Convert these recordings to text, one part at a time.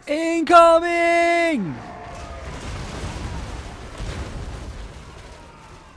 Incoming!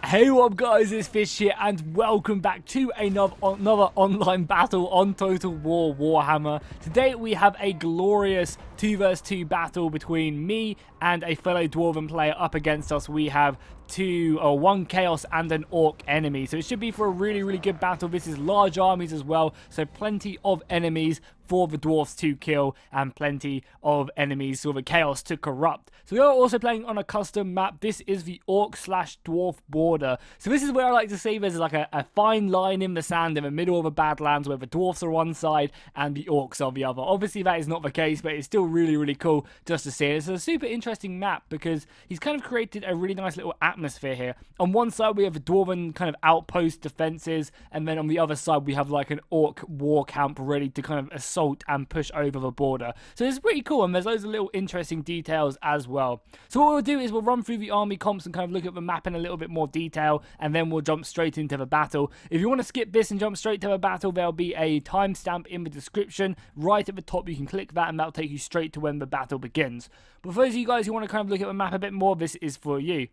Hey, what up guys, it's Fish here and welcome back to another online battle on Total War Warhammer. Today we have a glorious 2 vs 2 battle between me and a fellow Dwarven player. Up against us we have one Chaos and an Orc enemy. So it should be for a really good battle. This is large armies as well, so plenty of enemies for the Dwarfs to kill and plenty of enemies for the Chaos to corrupt. So we are also playing on a custom map. This is the Orc/Dwarf border. So this is where I like to say there's like a fine line in the sand in the middle of the Badlands where the Dwarfs are one side and the Orcs are the other. Obviously that is not the case, but it's still really cool just to see it. It's a super interesting map because he's kind of created a really nice little atmosphere here. On one side we have a Dwarven kind of outpost defenses, and then on the other side we have like an Orc war camp ready to kind of assault and push over the border. So it's pretty cool, and there's loads of little interesting details as well. So what we'll do is we'll run through the army comps and kind of look at the map in a little bit more detail, and then we'll jump straight into the battle. If you want to skip this and jump straight to the battle, there'll be a timestamp in the description right at the top. You can click that and that'll take you straight to when the battle begins. But for those of you guys who want to kind of look at the map a bit more, this is for you.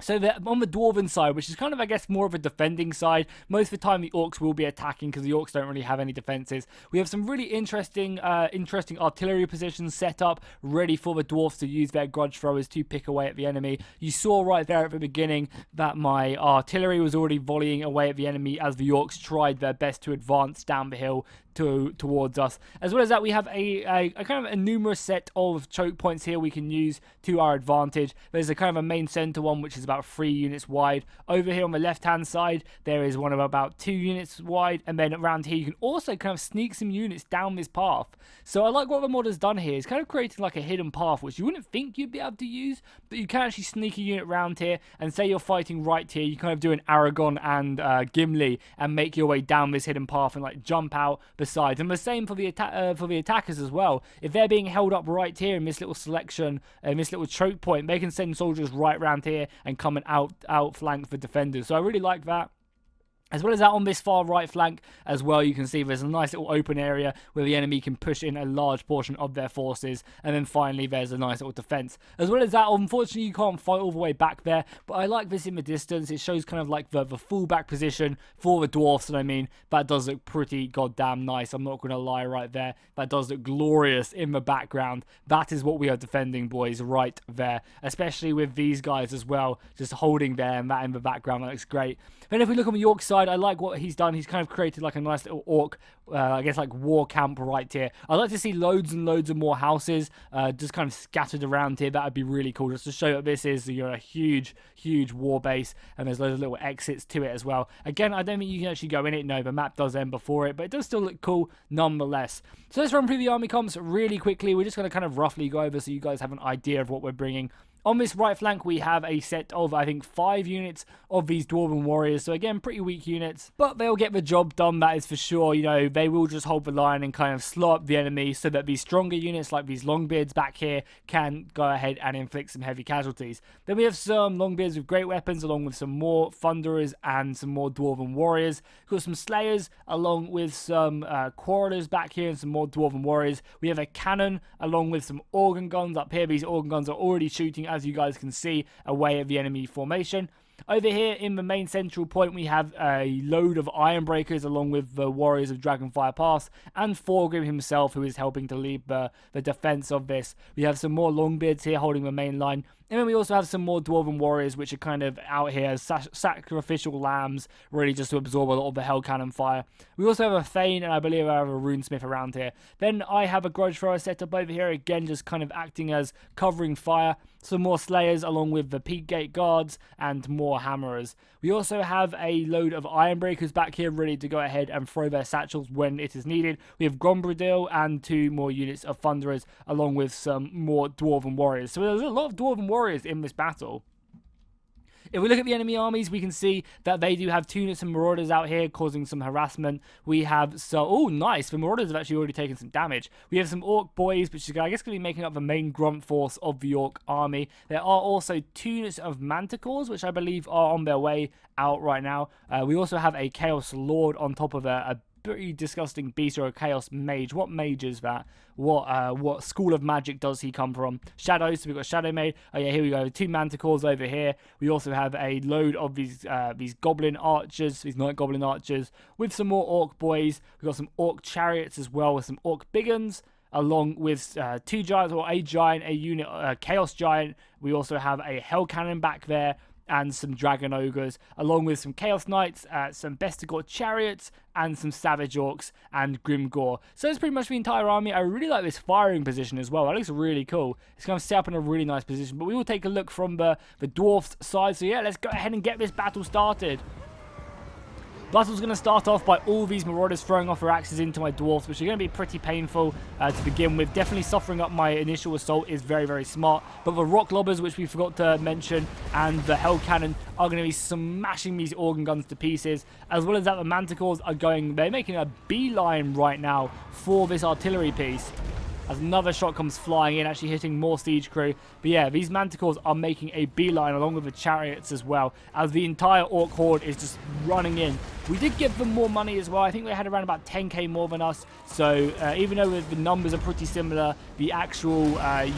So on the Dwarven side, which is kind of, I guess, more of a defending side, most of the time the Orcs will be attacking because the Orcs don't really have any defenses. We have some really interesting artillery positions set up, ready for the Dwarfs to use their grudge throwers to pick away at the enemy. You saw right there at the beginning that my artillery was already volleying away at the enemy as the Orcs tried their best to advance down the hill towards us. As well as that, we have a kind of a numerous set of choke points here we can use to our advantage. There's a kind of a main center one which is about 3 units wide. Over here on the left hand side there is one of about 2 units wide, and then around here you can also kind of sneak some units down this path. So I like what the mod has done here. It's kind of created like a hidden path which you wouldn't think you'd be able to use, but you can actually sneak a unit around here, and say you're fighting right here, you kind of do an Aragon and Gimli and make your way down this hidden path and like jump out sides. And the same for the attackers as well. If they're being held up right here in this little selection, in this little choke point, they can send soldiers right around here and come and outflank the defenders. So I really like that. As well as that, on this far right flank as well, you can see there's a nice little open area where the enemy can push in a large portion of their forces. And then finally, there's a nice little defense. As well as that, unfortunately, you can't fight all the way back there. But I like this in the distance. It shows kind of like the full back position for the Dwarfs. And I mean, that does look pretty goddamn nice. I'm not going to lie right there. That does look glorious in the background. That is what we are defending, boys, right there. Especially with these guys as well, just holding there, and that in the background. That looks great. Then if we look on the York side, I like what he's done. He's kind of created like a nice little Orc, I guess like war camp right here. I'd like to see loads and loads of more houses just kind of scattered around here. That would be really cool, just to show that this is, you know, a huge war base, and there's loads of little exits to it as well. Again, I don't think you can actually go in it. No, the map does end before it, but it does still look cool nonetheless. So let's run through the army comps really quickly. We're just going to kind of roughly go over so you guys have an idea of what we're bringing. On this right flank, we have a set of, I think, 5 units of these Dwarven warriors. So again, pretty weak units, but they'll get the job done, that is for sure. You know, they will just hold the line and kind of slow up the enemy so that these stronger units, like these Longbeards back here, can go ahead and inflict some heavy casualties. Then we have some Longbeards with great weapons, along with some more Thunderers and some more Dwarven warriors. We've got some Slayers, along with some Quarrelers back here and some more Dwarven warriors. We have a cannon, along with some organ guns up here. These organ guns are already shooting, as you guys can see, away at the enemy formation. Over here in the main central point, we have a load of Ironbreakers along with the warriors of Dragonfire Pass and Thorgrim himself, who is helping to lead the defense of this. We have some more Longbeards here holding the main line. And then we also have some more Dwarven warriors, which are kind of out here as sacrificial lambs, really just to absorb a lot of the Hell Cannon fire. We also have a Thane, and I believe I have a Runesmith around here. Then I have a Grudge Thrower set up over here, again just kind of acting as covering fire. Some more Slayers along with the Peak Gate Guards and more Hammerers. We also have a load of Ironbreakers back here ready to go ahead and throw their satchels when it is needed. We have Grombradil and 2 more units of Thunderers along with some more Dwarven warriors. So there's a lot of Dwarven warriors in this battle. If we look at the enemy armies, we can see that they do have 2 units of Marauders out here causing some harassment. We have oh nice, the Marauders have actually already taken some damage. We have some Orc boys, which is I guess going to be making up the main grunt force of the Orc army. There are also 2 units of Manticores, which I believe are on their way out right now. We also have a Chaos Lord on top of a pretty disgusting beast, or a chaos mage. What mage is that? What school of magic does he come from? Shadows. So we've got Shadow Mage. Oh yeah, here we go. 2 manticores over here. We also have a load of these goblin archers, these night goblin archers, with some more orc boys. We've got some orc chariots as well, with some orc biggins, along with 2 giants, or a giant, a unit, chaos giant. We also have a hell cannon back there, and some dragon ogres, along with some chaos knights, some bestigor chariots, and some savage orcs and grimgore. So it's pretty much the entire army. I really like this firing position as well. That looks really cool. It's going to set up in a really nice position. But we will take a look from the dwarf's side. So yeah, let's go ahead and get this battle started. Battle's going to start off by all these marauders throwing off their axes into my dwarfs, which are going to be pretty painful to begin with. Definitely suffering up my initial assault is very, very smart. But the rock lobbers, which we forgot to mention, and the hell cannon are going to be smashing these organ guns to pieces. As well as that, the manticores are they're making a beeline right now for this artillery piece, as another shot comes flying in, actually hitting more siege crew. But yeah, these manticores are making a beeline along with the chariots as well, as the entire orc horde is just running in. We did give them more money as well. I think they had around about 10k more than us. So even though the numbers are pretty similar, the actual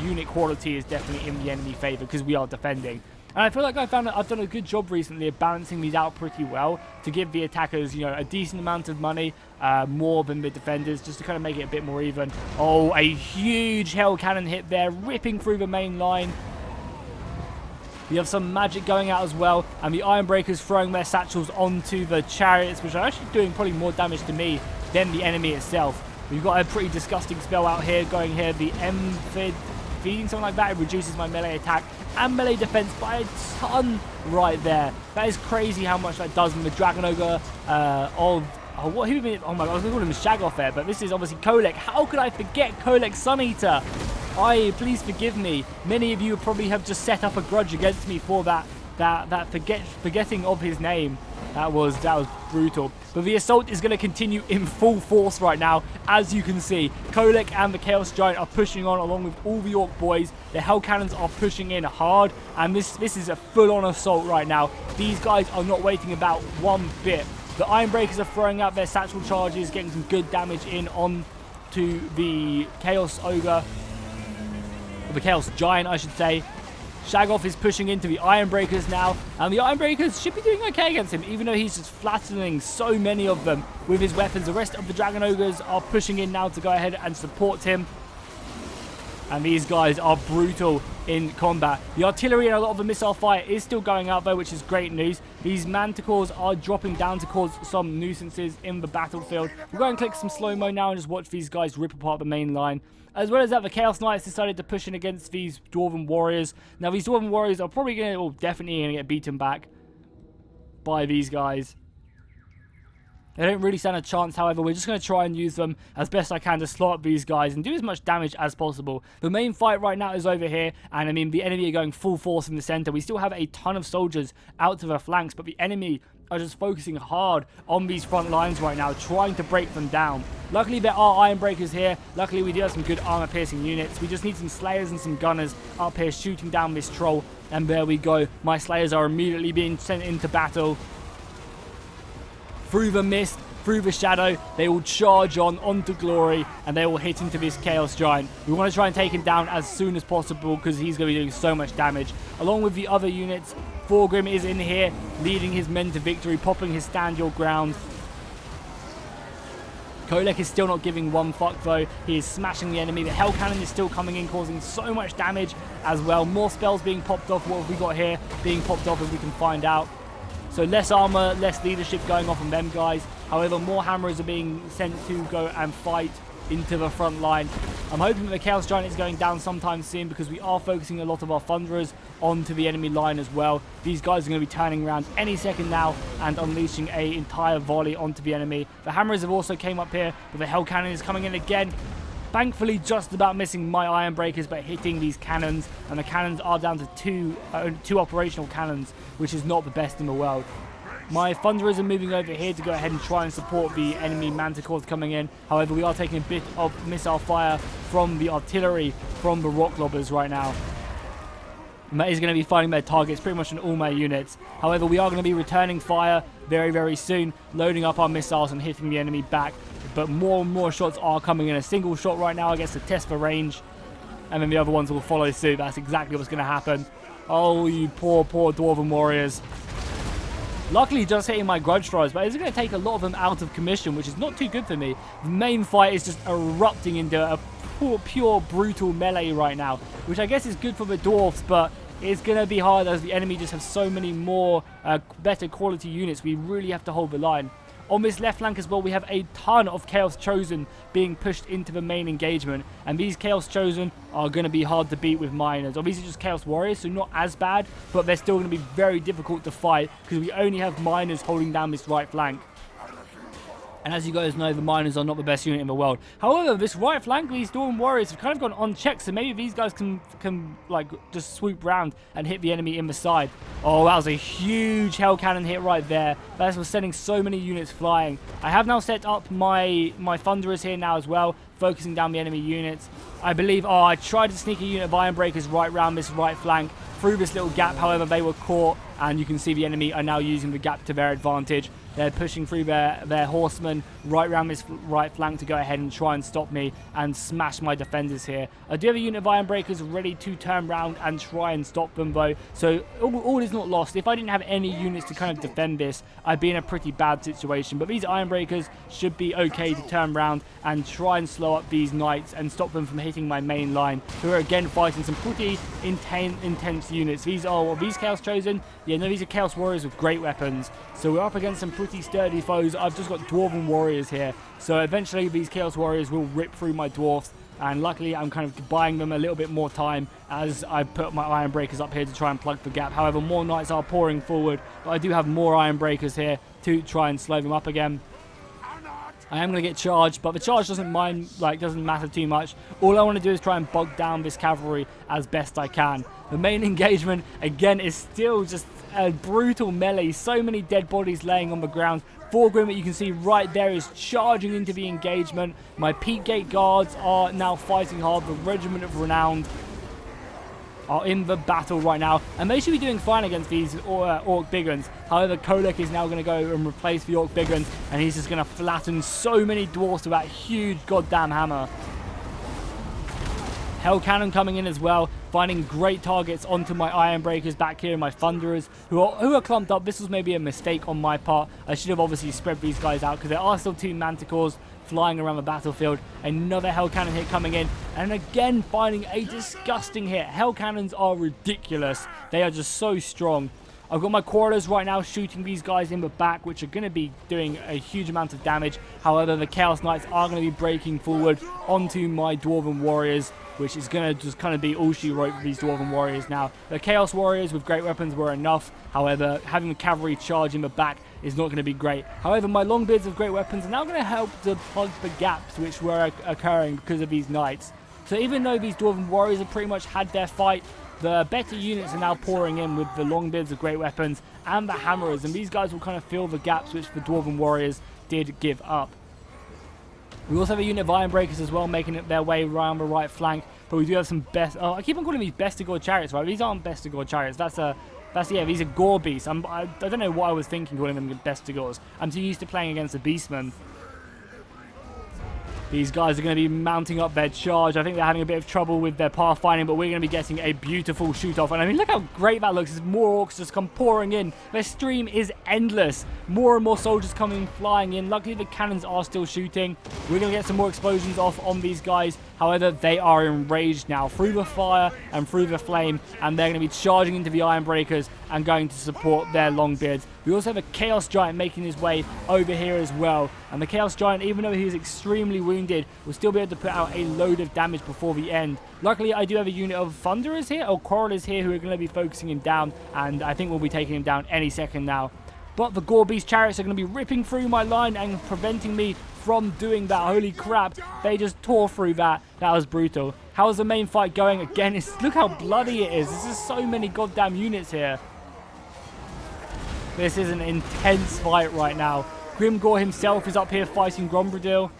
unit quality is definitely in the enemy favor because we are defending. And I feel like I've done a good job recently of balancing these out pretty well to give the attackers, you know, a decent amount of money, more than the defenders, just to kind of make it a bit more even. Oh, a huge hell cannon hit there, ripping through the main line. We have some magic going out as well, and the Ironbreakers throwing their satchels onto the chariots, which are actually doing probably more damage to me than the enemy itself. We've got a pretty disgusting spell out here, going here, the M-Fid, feeding something like that. It reduces my melee attack and melee defense by a ton right there. That is crazy how much that does. And the Dragon Ogre oh my god, I was going to call him Shagoff there, but this is obviously Kolek. How could I forget Kolek Suneater? Please forgive me. Many of you probably have just set up a grudge against me for that forgetting of his name. That was brutal. But the assault is going to continue in full force right now. As you can see, Kolek and the Chaos Giant are pushing on along with all the Orc boys. The Hell Cannons are pushing in hard. And this is a full-on assault right now. These guys are not waiting about one bit. The Ironbreakers are throwing out their satchel charges, getting some good damage in on to the Chaos Ogre. Or the Chaos Giant, I should say. Shagoff is pushing into the Ironbreakers now, and the Ironbreakers should be doing okay against him, even though he's just flattening so many of them with his weapons. The rest of the Dragon Ogres are pushing in now to go ahead and support him. And these guys are brutal in combat. The artillery and a lot of the missile fire is still going out though, which is great news. These manticores are dropping down to cause some nuisances in the battlefield. We'll go and click some slow-mo now and just watch these guys rip apart the main line. As well as that, the Chaos Knights decided to push in against these Dwarven Warriors. Now, these Dwarven Warriors are probably going to, well, definitely going to get beaten back by these guys. They don't really stand a chance, however. We're just going to try and use them as best I can to slot up these guys and do as much damage as possible. The main fight right now is over here, and I mean, the enemy are going full force in the center. We still have a ton of soldiers out to the flanks, but the enemy are just focusing hard on these front lines right now, trying to break them down. Luckily, there are Ironbreakers here. Luckily, we do have some good armor-piercing units. We just need some Slayers and some Gunners up here shooting down this troll. And there we go. My Slayers are immediately being sent into battle. Through the mist, through the shadow, they will charge onto glory, and they will hit into this Chaos Giant. We want to try and take him down as soon as possible because he's going to be doing so much damage. Along with the other units, Thorgrim is in here, leading his men to victory, popping his stand your ground. Kolek is still not giving one fuck though. He is smashing the enemy. The Hell Cannon is still coming in, causing so much damage as well. More spells being popped off. What have we got here being popped off, if we can find out? So less armor, less leadership going off on them guys. However, more hammers are being sent to go and fight into the front line. I'm hoping that the Chaos Giant is going down sometime soon because we are focusing a lot of our Thunderers onto the enemy line as well. These guys are going to be turning around any second now and unleashing an entire volley onto the enemy. The Hammers have also came up here, but the Hell Cannon is coming in again. Thankfully, just about missing my Ironbreakers, but hitting these cannons. And the cannons are down to two operational cannons, which is not the best in the world. My Thunderers are moving over here to go ahead and try and support the enemy Manticores coming in. However, we are taking a bit of missile fire from the artillery from the Rock Lobbers right now. And that is going to be finding their targets pretty much on all my units. However, we are going to be returning fire very, very soon, loading up our missiles and hitting the enemy back. But more and more shots are coming in. A single shot right now, I guess, to test for range. And then the other ones will follow suit. That's exactly what's going to happen. Oh, you poor, poor Dwarven warriors. Luckily, just hitting my grudge throws, but it's going to take a lot of them out of commission, which is not too good for me. The main fight is just erupting into a pure brutal melee right now, which I guess is good for the dwarfs, but it's going to be hard as the enemy just have so many more better quality units. We really have to hold the line. On this left flank as well, we have a ton of Chaos Chosen being pushed into the main engagement. And these Chaos Chosen are going to be hard to beat with miners. Obviously just Chaos Warriors, so not as bad, but they're still going to be very difficult to fight because we only have miners holding down this right flank. And as you guys know, the miners are not the best unit in the world. However, this right flank, these Dwarven Warriors have kind of gone unchecked, so maybe these guys can like just swoop round and hit the enemy in the side. Oh, that was a huge Hell Cannon hit right there. That was sending so many units flying. I have now set up my Thunderers here now as well, focusing down the enemy units. I believe, I tried to sneak a unit of Iron Breakers right round this right flank through this little gap. However, they were caught, and you can see the enemy are now using the gap to their advantage. They're pushing through their horsemen right around this right flank to go ahead and try and stop me and smash my defenders here. I do have a unit of Iron Breakers ready to turn around and try and stop them though, so all is not lost. If I didn't have any units to kind of defend this, I'd be in a pretty bad situation, but these Iron Breakers should be okay to turn around and try and slow up these knights and stop them from hitting my main line, who are again fighting some pretty intense units. These Chaos Chosen? Yeah, no, these are Chaos Warriors with great weapons, so we're up against some pretty sturdy foes. I've just got Dwarven Warriors here, so eventually these Chaos Warriors will rip through my dwarfs, and luckily I'm kind of buying them a little bit more time as I put my Iron Breakers up here to try and plug the gap. However, more knights are pouring forward, but I do have more Iron Breakers here to try and slow them up again. I am going to get charged, but the charge doesn't matter too much. All I want to do is try and bog down this cavalry as best I can. The main engagement, again, is still just a brutal melee. So many dead bodies laying on the ground. Thorgrim, that you can see right there, is charging into the engagement. My Peak Gate Guards are now fighting hard. The Regiment of Renowned are in the battle right now, and they should be doing fine against these Orc Biggins. However, Kolek is now going to go and replace the Orc Biggins, and he's just going to flatten so many dwarfs with that huge goddamn hammer. Hell Cannon coming in as well, finding great targets onto my Iron Breakers back here, and my Thunderers, who are clumped up. This was maybe a mistake on my part. I should have obviously spread these guys out, because there are still two Manticores flying around the battlefield. Another Hell Cannon hit coming in, and again finding a disgusting hit. Hell Cannons are ridiculous. They are just so strong. I've got my Quarters right now shooting these guys in the back, which are going to be doing a huge amount of damage. However, the Chaos Knights are going to be breaking forward onto my Dwarven Warriors, which is going to just kind of be all she wrote for these Dwarven Warriors now. The Chaos Warriors with great weapons were enough. However, having the cavalry charge in the back is not going to be great. However, my Longbeards with great weapons are now going to help to plug the gaps which were occurring because of these knights. So even though these Dwarven Warriors have pretty much had their fight, the better units are now pouring in with the Longbeards of great weapons and the Hammerers, and these guys will kind of fill the gaps which the Dwarven Warriors did give up. We also have a unit of Iron Breakers as well, making it their way around the right flank, but we do have some best... Oh, I keep on calling these Bestigor Chariots, right? These aren't Bestigor Chariots. Yeah, these are Gore Beasts. I don't know what I was thinking calling them Bestigors. I'm too used to playing against the Beastmen. These guys are going to be mounting up their charge. I think they're having a bit of trouble with their pathfinding, but we're going to be getting a beautiful shoot-off. And I mean, look how great that looks. There's more orcs just come pouring in. Their stream is endless. More and more soldiers coming flying in. Luckily, the cannons are still shooting. We're going to get some more explosions off on these guys. However, they are enraged now through the fire and through the flame, and they're going to be charging into the Iron Breakers and going to support their Longbeards. We also have a Chaos Giant making his way over here as well. And the Chaos Giant, even though he is extremely wounded, will still be able to put out a load of damage before the end. Luckily, I do have a unit of Thunderers here, or Quarrelers here, who are going to be focusing him down, and I think we'll be taking him down any second now. But the Gore Beast Chariots are going to be ripping through my line and preventing me from doing that. Holy crap, they just tore through that. That was brutal. How's the main fight going? Again, look how bloody it is. There's just so many goddamn units here. This is an intense fight right now. Grimgor himself is up here fighting Grombradil.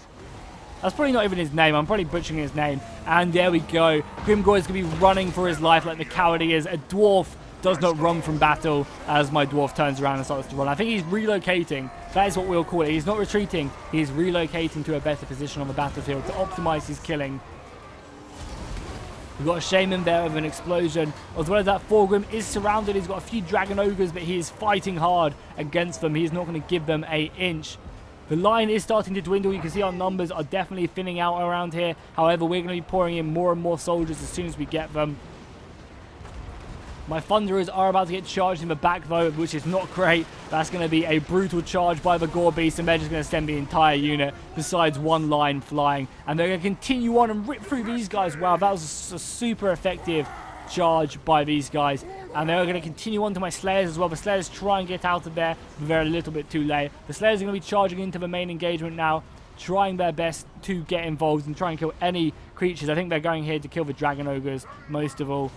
That's probably not even his name. I'm probably butchering his name. And there we go. Grimgor is going to be running for his life like the coward he is. A dwarf does not run from battle as my dwarf turns around and starts to run. I think he's relocating. That is what we'll call it. He's not retreating. He's relocating to a better position on the battlefield to optimize his killing. We've got a shaman there with an explosion. As well as that, Thorgrim is surrounded. He's got a few dragon ogres, but he is fighting hard against them. He's not going to give them an inch. The line is starting to dwindle. You can see our numbers are definitely thinning out around here. However, we're going to be pouring in more and more soldiers as soon as we get them. My Thunderers are about to get charged in the back though, which is not great. That's going to be a brutal charge by the Gore Beast, and they're just going to send the entire unit besides one line flying. And they're going to continue on and rip through these guys. Wow, that was a super effective charge by these guys. And they're going to continue on to my Slayers as well. The Slayers try and get out of there, but they're a little bit too late. The Slayers are going to be charging into the main engagement now, trying their best to get involved and try and kill any creatures. I think they're going here to kill the Dragon Ogres most of all.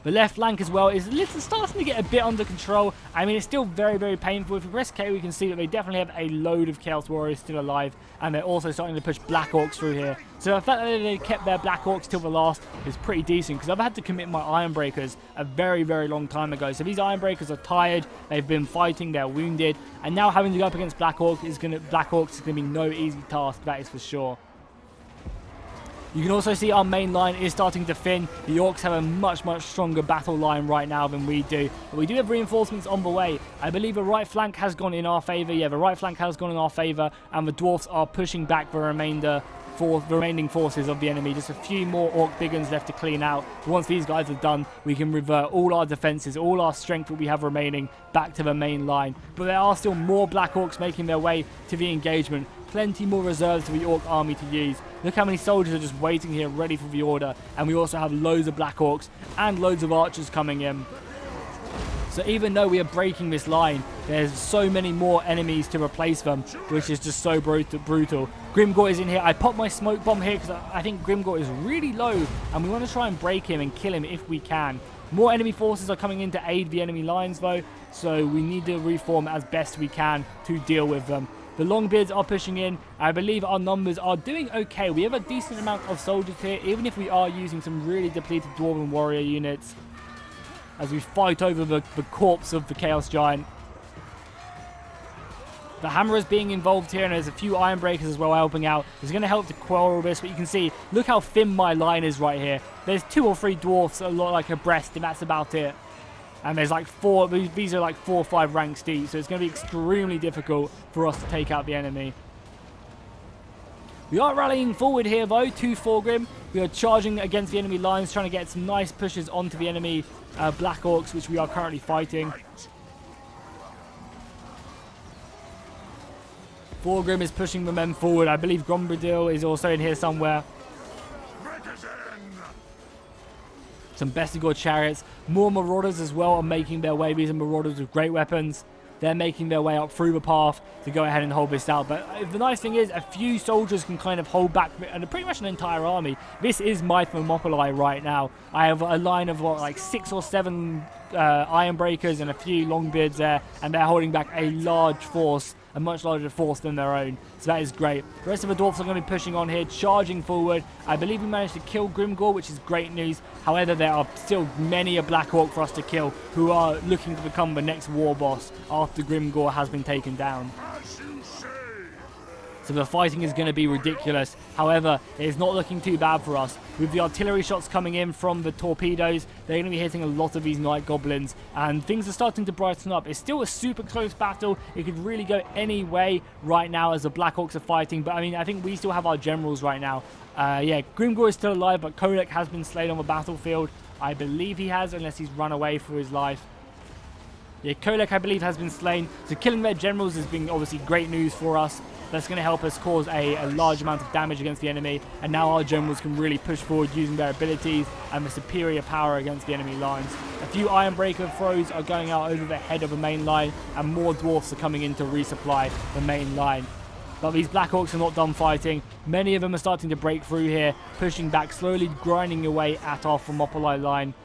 The left flank as well is starting to get a bit under control. I mean, it's still very, very painful. If we press K, we can see that they definitely have a load of Chaos Warriors still alive. And they're also starting to push Black Orcs through here. So the fact that they kept their Black Orcs till the last is pretty decent. Because I've had to commit my Iron Breakers a very, very long time ago. So these Iron Breakers are tired. They've been fighting. They're wounded. And now having to go up against Black Orcs is going to be no easy task. That is for sure. You can also see our main line is starting to thin. The Orcs have a much, much stronger battle line right now than we do. But we do have reinforcements on the way. I believe the right flank has gone in our favour. Yeah, the right flank has gone in our favour. And the Dwarfs are pushing back the remaining forces of the enemy. Just a few more Orc Biggins left to clean out. But once these guys are done, we can revert all our defences, all our strength that we have remaining back to the main line. But there are still more Black Orcs making their way to the engagement. Plenty more reserves for the Orc army to use. Look how many soldiers are just waiting here ready for the order. And we also have loads of Black Orcs and loads of archers coming in. So even though we are breaking this line, there's so many more enemies to replace them, which is just so brutal. Grimgor is in here. I popped my smoke bomb here because I think Grimgor is really low. And we want to try and break him and kill him if we can. More enemy forces are coming in to aid the enemy lines though. So we need to reform as best we can to deal with them. The Longbeards are pushing in. I believe our numbers are doing okay. We have a decent amount of soldiers here, even if we are using some really depleted Dwarven Warrior units as we fight over the corpse of the Chaos Giant. The Hammer is being involved here, and there's a few Iron Breakers as well helping out. It's going to help to quell all this, but you can see, look how thin my line is right here. There's 2 or 3 Dwarfs a lot like abreast, and that's about it. And there's like 4, these are like 4 or 5 ranks deep, so it's going to be extremely difficult for us to take out the enemy. We are rallying forward here though to Thorgrim. We are charging against the enemy lines, trying to get some nice pushes onto the enemy Black Orcs, which we are currently fighting. Thorgrim is pushing the men forward. I believe Grombradil is also in here somewhere. Some Bestigor chariots. More Marauders as well are making their way. These are Marauders with great weapons. They're making their way up through the path to go ahead and hold this out. But the nice thing is, a few soldiers can kind of hold back pretty much an entire army. This is my Thermopylae right now. I have a line of what, like 6 or 7 Iron Breakers and a few Longbeards there, and they're holding back a large force, a much larger force than their own. So that is great. The rest of the Dwarfs are going to be pushing on here, charging forward. I believe we managed to kill Grimgor, which is great news. However, there are still many a Black Orc for us to kill who are looking to become the next war boss after Grimgor has been taken down. So the fighting is going to be ridiculous. However, it is not looking too bad for us. With the artillery shots coming in from the torpedoes, they're going to be hitting a lot of these Night Goblins. And things are starting to brighten up. It's still a super close battle. It could really go any way right now as the Black Orcs are fighting. But I mean, I think we still have our generals right now. Yeah, Grimgor is still alive, but Kolek has been slain on the battlefield. I believe he has, unless he's run away for his life. Yeah, Kolek, I believe, has been slain. So killing their generals has been obviously great news for us. That's going to help us cause a large amount of damage against the enemy. And now our generals can really push forward using their abilities and the superior power against the enemy lines. A few Iron Breaker throws are going out over the head of the main line, and more Dwarfs are coming in to resupply the main line. But these Black Orcs are not done fighting. Many of them are starting to break through here, pushing back, slowly grinding away at our Thermopylae line.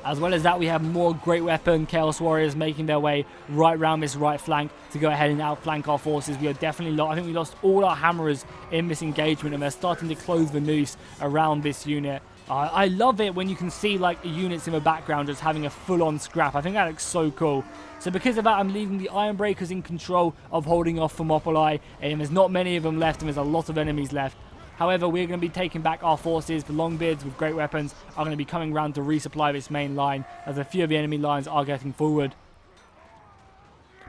As well as that, we have more Great Weapon Chaos Warriors making their way right around this right flank to go ahead and outflank our forces. We are definitely I think we lost all our hammerers in this engagement, and they're starting to close the noose around this unit. I love it when you can see like units in the background just having a full-on scrap. I think that looks so cool. So because of that, I'm leaving the Ironbreakers in control of holding off Thermopylae, and there's not many of them left, and there's a lot of enemies left. However, we're going to be taking back our forces. The Longbeards with great weapons are going to be coming around to resupply this main line, as a few of the enemy lines are getting forward.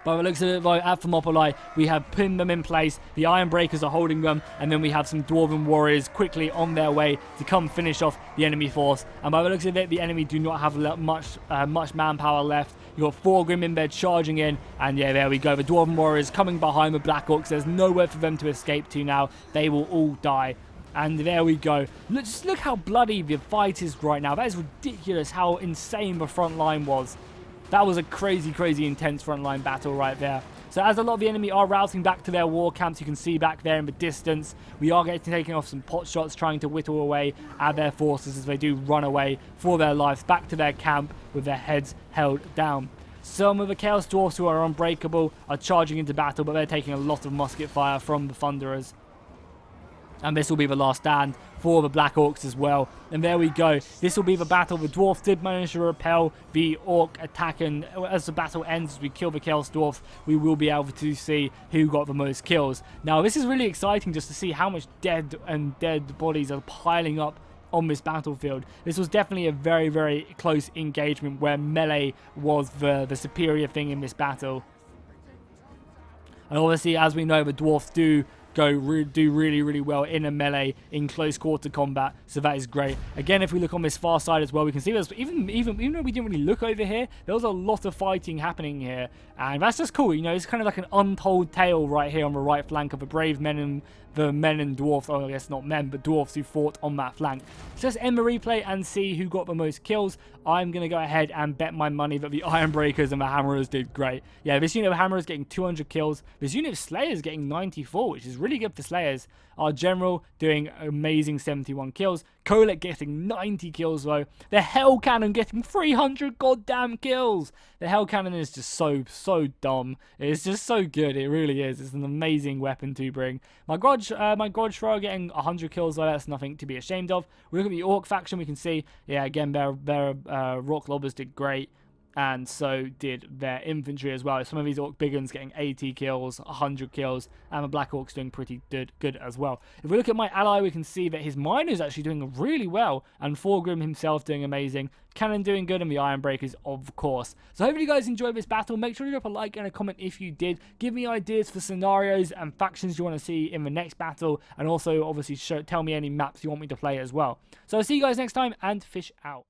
By the looks of it, at Thermopylae, we have pinned them in place. The Ironbreakers are holding them, and then we have some Dwarven warriors quickly on their way to come finish off the enemy force. And by the looks of it, the enemy do not have much manpower left. You've got 4 Grim Inbed charging in, and yeah, there we go. The Dwarven warriors coming behind the Black Orcs. There's nowhere for them to escape to now. They will all die. And there we go. Just look how bloody the fight is right now. That is ridiculous how insane the front line was. That was a crazy, crazy intense frontline battle right there. So as a lot of the enemy are routing back to their war camps, you can see back there in the distance, we are taking off some pot shots, trying to whittle away at their forces as they do run away for their lives back to their camp with their heads held down. Some of the Chaos Dwarfs who are unbreakable are charging into battle, but they're taking a lot of musket fire from the Thunderers. And this will be the last stand for the Black Orcs as well. And there we go. This will be the battle. The Dwarf did manage to repel the Orc attack, and as the battle ends, as we kill the Chaos Dwarf, we will be able to see who got the most kills. Now, this is really exciting just to see how much dead bodies are piling up on this battlefield. This was definitely a very, very close engagement where melee was the superior thing in this battle. And obviously, as we know, the Dwarfs do really, really well in a melee, in close quarter combat, so that is great. Again, if we look on this far side as well, we can see there's even though we didn't really look over here, there was a lot of fighting happening here, and that's just cool. You know, it's kind of like an untold tale right here on the right flank of the brave men and dwarfs, oh, I guess not men, but dwarfs who fought on that flank. So let's end the replay and see who got the most kills. I'm going to go ahead and bet my money that the Ironbreakers and the Hammerers did great. Yeah, this unit of Hammerers getting 200 kills. This unit of Slayers getting 94, which is really good for Slayers. Our General doing amazing 71 kills. Kolek getting 90 kills though. The Hell Cannon getting 300 goddamn kills. The Hell Cannon is just so dumb. It's just so good. It really is. It's an amazing weapon to bring. My Grudge Thrower getting 100 kills though. That's nothing to be ashamed of. We look at the Orc faction. We can see, yeah, again, their Rock Lobbers did great. And so did their infantry as well. Some of these Orc Biggins getting 80 kills, 100 kills, and the Black Orcs doing pretty good as well. If we look at my ally, we can see that his Miners actually doing really well, and Thorgrim himself doing amazing, Cannon doing good, and the Ironbreakers, of course. So hopefully you guys enjoyed this battle. Make sure to drop a like and a comment if you did. Give me ideas for scenarios and factions you want to see in the next battle, and also obviously tell me any maps you want me to play as well. So I'll see you guys next time, and fish out.